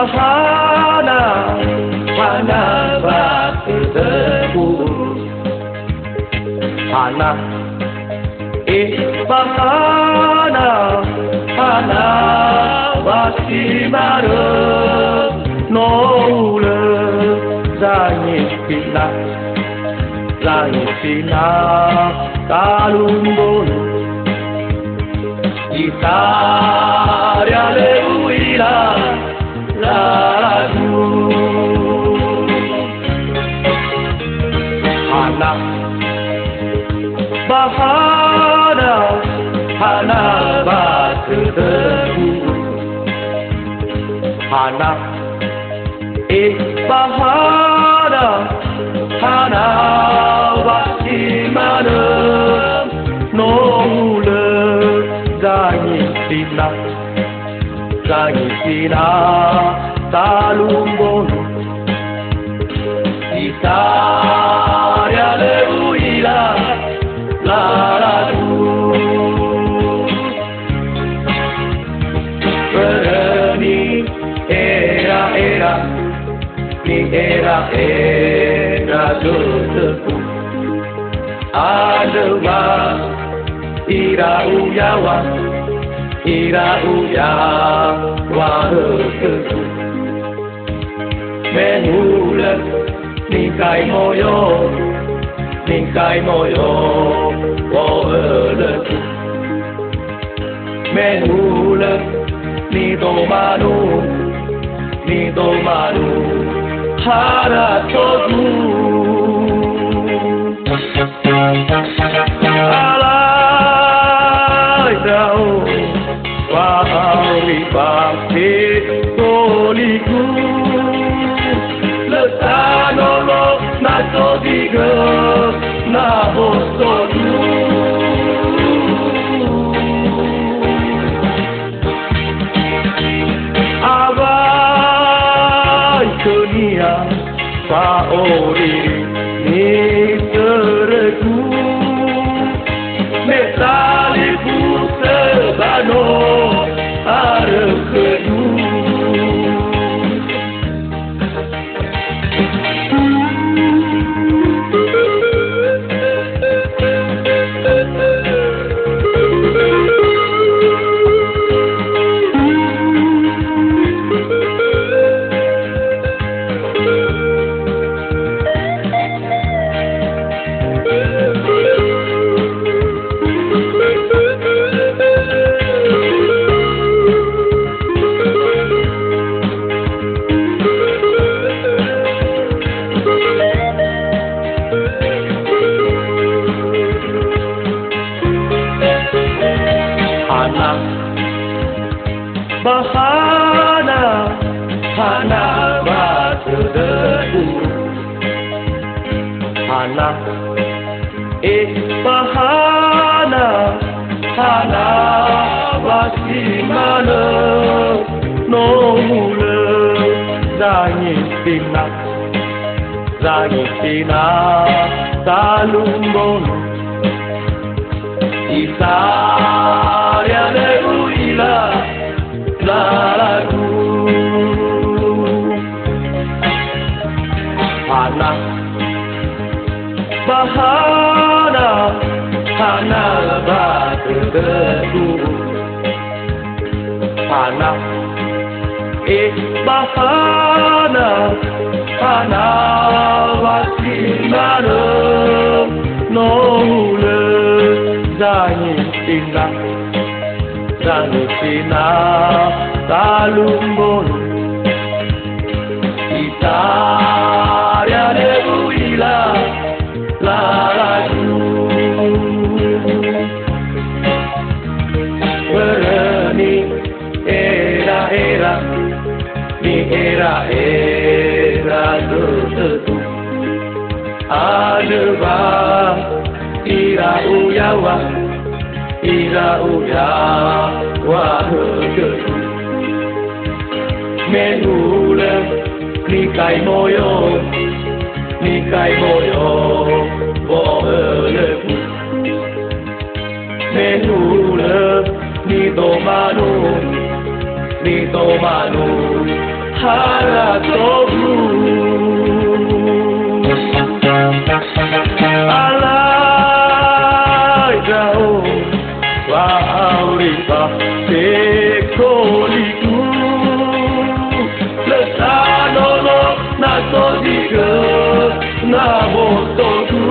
bahana hana bakteku hana bahana hana basimare noule zanyipina kalumbon Italia leuila lagu hana bahana hana bakteku hana bahana hana basimane noule zanyipina talumbon Italia leuila lagu Berani era doteku Adewa ira uyawa hekeku Menule nikai moyo oleku Menule ni domanu haratodu alai dao wahai bakti toliku letanolo natodiga nabosodu dunia paori ni terku metali busebano arkedu bahana hana bakteku hana bahana hana basimane noule zanyipina talumbon Italia leuila lagu hana bahana hana bakteku hana bahana hana basimane noule zanyipina talumbon Italia leuila lagu berani era doteku Adewa ira uyawa hekeku Menule nikai moyo oleku Menule ni domanu haratoku alai dao wa auriba tekoliku lesano no natodiga na botoku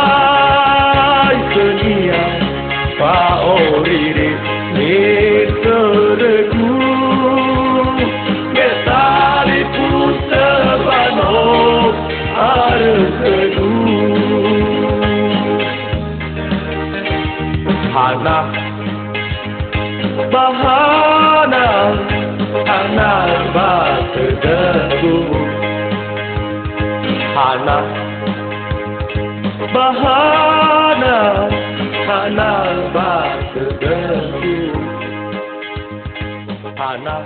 abai senia paorire neterku metali putabano arkedu hana bahana hana batedaku hana bahana hana batedaku hana